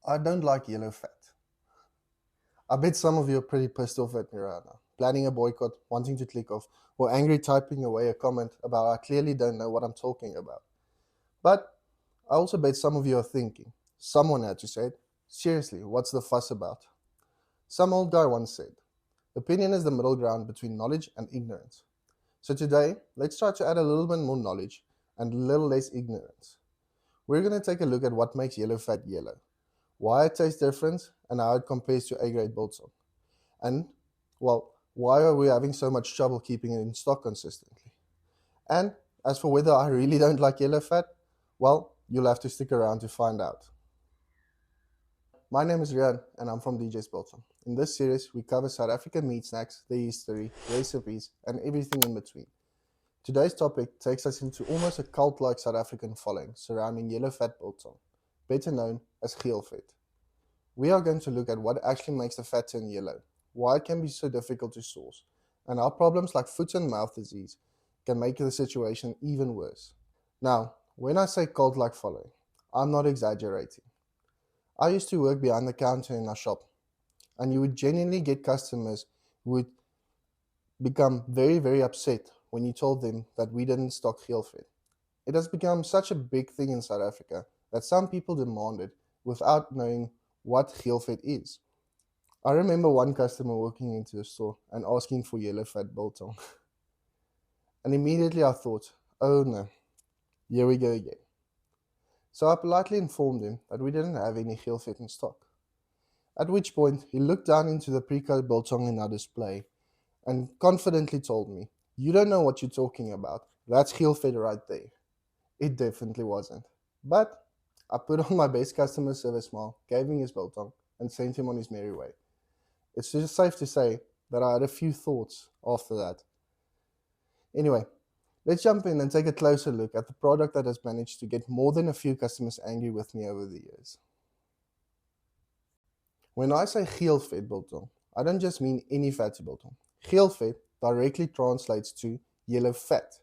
I don't like yellow fat. I bet some of you are pretty pissed off at me right now, planning a boycott, wanting to click off, or angry typing away a comment about I clearly don't know what I'm talking about. But I also bet some of you are thinking, someone had to say it. Seriously, what's the fuss about? Some old guy once said, opinion is the middle ground between knowledge and ignorance. So today, let's try to add a little bit more knowledge and a little less ignorance. We're going to take a look at what makes yellow fat yellow, why it tastes different, and how it compares to A-grade Biltong. And, well, why are we having so much trouble keeping it in stock consistently? And as for whether I really don't like yellow fat, well, you'll have to stick around to find out. My name is Rian and I'm from DJ's Biltong. In this series, we cover South African meat snacks, their history, recipes, and everything in between. Today's topic takes us into almost a cult-like South African following surrounding yellow fat biltong, better known as Geelvet. We are going to look at what actually makes the fat turn yellow, why it can be so difficult to source, and how problems like foot and mouth disease can make the situation even worse. Now, when I say cult-like following, I'm not exaggerating. I used to work behind the counter in our shop, and you would genuinely get customers who would become very, very upset when you told them that we didn't stock Geelvet. It has become such a big thing in South Africa that some people demand it without knowing what Geelvet is. I remember one customer walking into a store and asking for yellow fat biltong. And immediately I thought, oh no, here we go again. So I politely informed him that we didn't have any Geelvet in stock. At which point he looked down into the pre-cut biltong in our display and confidently told me, you don't know what you're talking about. That's Geelvet right there. It definitely wasn't. But I put on my best customer service smile, gave him his biltong, and sent him on his merry way. It's just safe to say that I had a few thoughts after that. Anyway, let's jump in and take a closer look at the product that has managed to get more than a few customers angry with me over the years. When I say Geelvet biltong, I don't just mean any fatty biltong. Geelvet directly translates to yellow fat,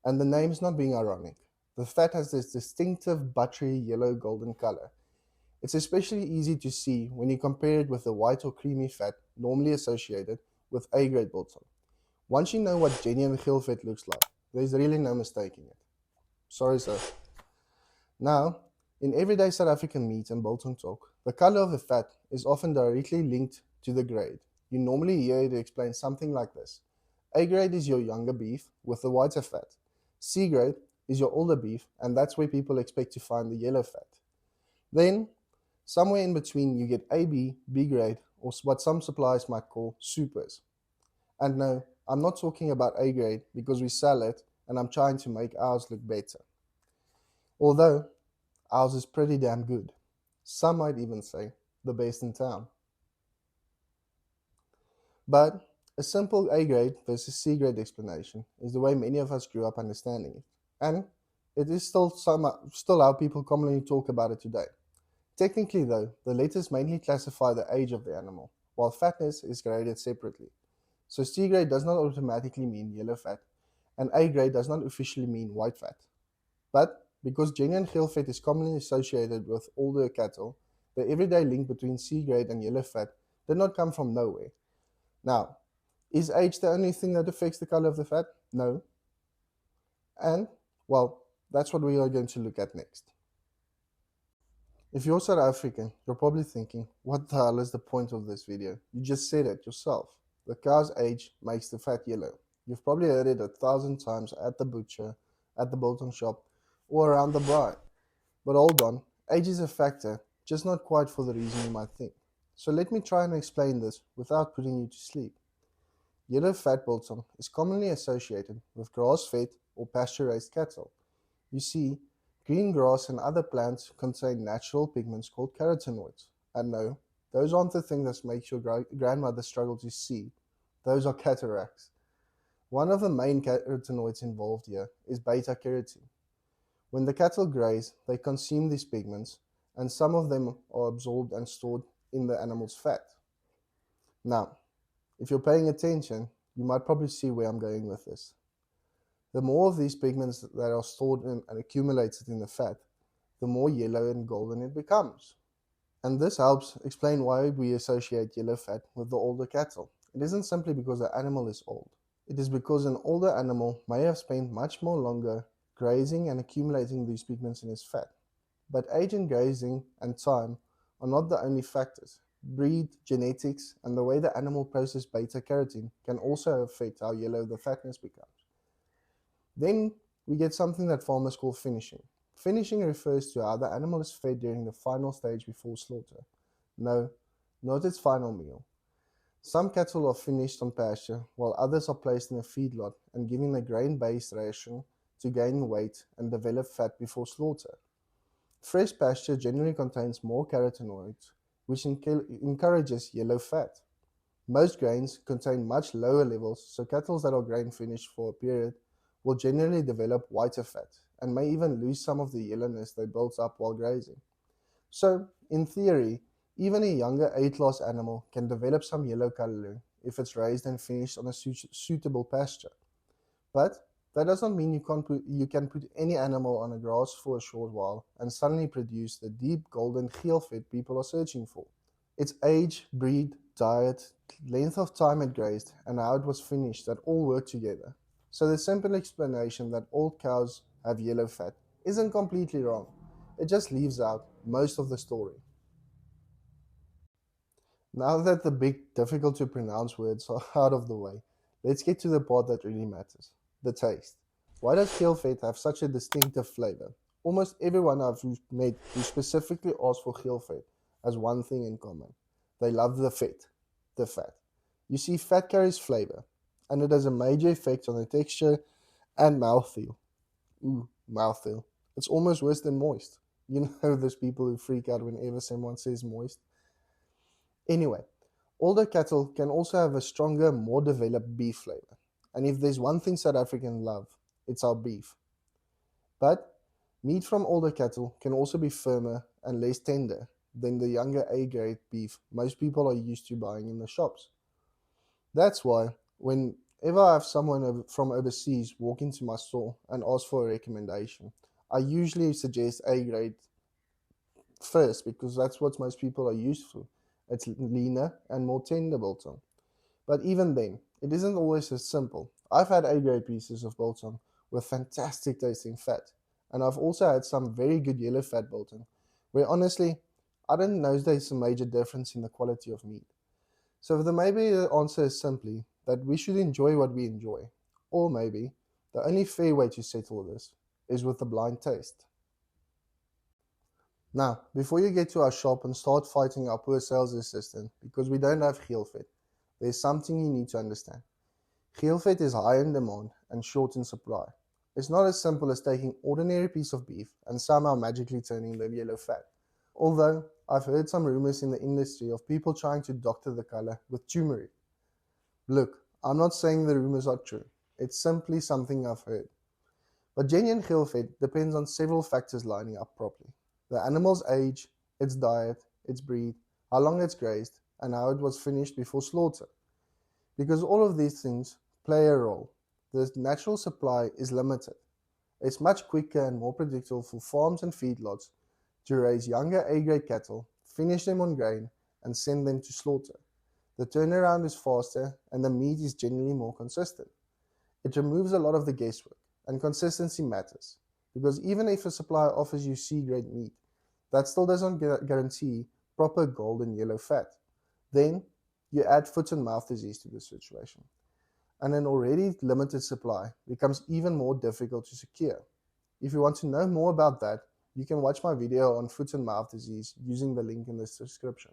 and the name is not being ironic. The fat has this distinctive buttery yellow golden color. It's especially easy to see when you compare it with the white or creamy fat normally associated with A-grade biltong. Once you know what genuine Geelvet looks like, there's really no mistaking it. Sorry, sir. Now, in everyday South African meat and biltong talk, the color of the fat is often directly linked to the grade. You normally hear it explain something like this. A grade is your younger beef with the whiter fat. C grade is your older beef, and that's where people expect to find the yellow fat. Then, somewhere in between, you get AB, B grade, or what some suppliers might call supers. And no, I'm not talking about A grade because we sell it and I'm trying to make ours look better. Although, ours is pretty damn good. Some might even say the best in town. But a simple A grade versus C grade explanation is the way many of us grew up understanding it. And it is still how people commonly talk about it today. Technically though, the letters mainly classify the age of the animal, while fatness is graded separately. So C grade does not automatically mean yellow fat, and A grade does not officially mean white fat. But because genuine Geelvet is commonly associated with older cattle, the everyday link between C grade and yellow fat did not come from nowhere. Now, is age the only thing that affects the color of the fat? No. And, well, that's what we are going to look at next. If you're South African, you're probably thinking, what the hell is the point of this video? You just said it yourself. The cow's age makes the fat yellow. You've probably heard it 1,000 times at the butcher, at the biltong shop, or around the braai. But hold on, age is a factor, just not quite for the reason you might think. So let me try and explain this without putting you to sleep. Yellow fat biltong is commonly associated with grass-fed or pasture-raised cattle. You see, green grass and other plants contain natural pigments called carotenoids. And no, those aren't the thing that makes your grandmother struggle to see. Those are cataracts. One of the main carotenoids involved here is beta-carotene. When the cattle graze, they consume these pigments, and some of them are absorbed and stored in the animal's fat. Now, if you're paying attention, you might probably see where I'm going with this. The more of these pigments that are stored and accumulated in the fat, the more yellow and golden it becomes. And this helps explain why we associate yellow fat with the older cattle. It isn't simply because the animal is old. It is because an older animal may have spent much more longer grazing and accumulating these pigments in his fat. But age and grazing and time are not the only factors. Breed, genetics, and the way the animal processes beta carotene can also affect how yellow the fatness becomes. Then we get something that farmers call finishing. Finishing refers to how the animal is fed during the final stage before slaughter. No, not its final meal. Some cattle are finished on pasture, while others are placed in a feedlot and given a grain-based ration to gain weight and develop fat before slaughter. Fresh pasture generally contains more carotenoids, which encourages yellow fat. Most grains contain much lower levels, so cattle that are grain finished for a period will generally develop whiter fat and may even lose some of the yellowness they built up while grazing. So, in theory, even a younger A-class animal can develop some yellow coloring if it's raised and finished on a suitable pasture. But that doesn't mean you can put any animal on a grass for a short while and suddenly produce the deep golden Geelvet people are searching for. It's age, breed, diet, length of time it grazed, and how it was finished that all work together. So the simple explanation that old cows have yellow fat isn't completely wrong. It just leaves out most of the story. Now that the big, difficult to pronounce words are out of the way, let's get to the part that really matters, the taste. Why does Geelvet have such a distinctive flavor? Almost everyone I've met who specifically asked for Geelvet has one thing in common. They love the fat. You see, fat carries flavor, and it has a major effect on the texture and mouthfeel. Ooh, mouthfeel. It's almost worse than moist. You know those people who freak out whenever someone says moist? Anyway, older cattle can also have a stronger, more developed beef flavor. And if there's one thing South Africans love, it's our beef. But meat from older cattle can also be firmer and less tender than the younger A-grade beef most people are used to buying in the shops. That's why, whenever I have someone from overseas walk into my store and ask for a recommendation, I usually suggest A-grade first because that's what most people are used to. It's leaner and more tender biltong. But even then, it isn't always as simple. I've had A-grade pieces of biltong with fantastic tasting fat, and I've also had some very good yellow fat biltong, where honestly, I didn't know there's a major difference in the quality of meat. So maybe the answer is simply that we should enjoy what we enjoy. Or maybe the only fair way to settle this is with a blind taste. Now, before you get to our shop and start fighting our poor sales assistant because we don't have Geelvet, there's something you need to understand. Geelvet is high in demand and short in supply. It's not as simple as taking ordinary piece of beef and somehow magically turning them yellow fat. Although, I've heard some rumors in the industry of people trying to doctor the color with turmeric. Look, I'm not saying the rumors are true. It's simply something I've heard. But genuine Geelvet depends on several factors lining up properly. The animal's age, its diet, its breed, how long it's grazed, and how it was finished before slaughter. Because all of these things play a role, the natural supply is limited. It's much quicker and more predictable for farms and feedlots to raise younger A-grade cattle, finish them on grain, and send them to slaughter. The turnaround is faster and the meat is generally more consistent. It removes a lot of the guesswork, and consistency matters, because even if a supplier offers you C-grade meat, that still doesn't guarantee proper golden yellow fat. Then you add foot and mouth disease to the situation, and an already limited supply becomes even more difficult to secure. If you want to know more about that, you can watch my video on foot and mouth disease using the link in the description.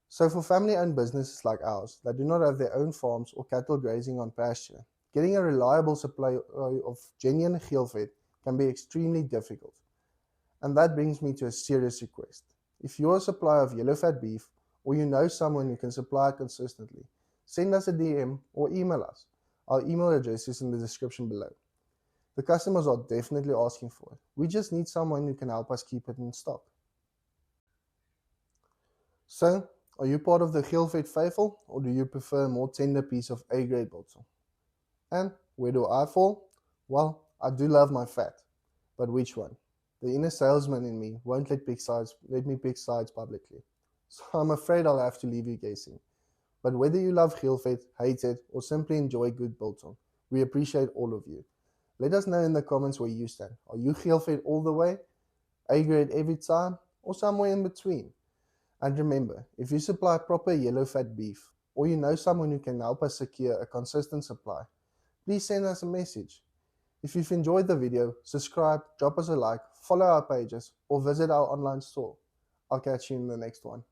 So for family-owned businesses like ours that do not have their own farms or cattle grazing on pasture, getting a reliable supply of genuine Geelvet can be extremely difficult. And that brings me to a serious request. If you're a supplier of yellow fat beef, or you know someone who can supply it consistently, send us a DM or email us. Our email address is in the description below. The customers are definitely asking for it. We just need someone who can help us keep it in stock. So, are you part of the Geelvet faithful, or do you prefer a more tender piece of A-grade biltong? And where do I fall? Well, I do love my fat, but which one? The inner salesman in me won't let me pick sides publicly. So I'm afraid I'll have to leave you guessing. But whether you love Geelvet, hate it, or simply enjoy good biltong, we appreciate all of you. Let us know in the comments where you stand. Are you Geelvet all the way, A grade every time, or somewhere in between? And remember, if you supply proper yellow fat beef, or you know someone who can help us secure a consistent supply, please send us a message. If you've enjoyed the video, subscribe, drop us a like, follow our pages, or visit our online store. I'll catch you in the next one.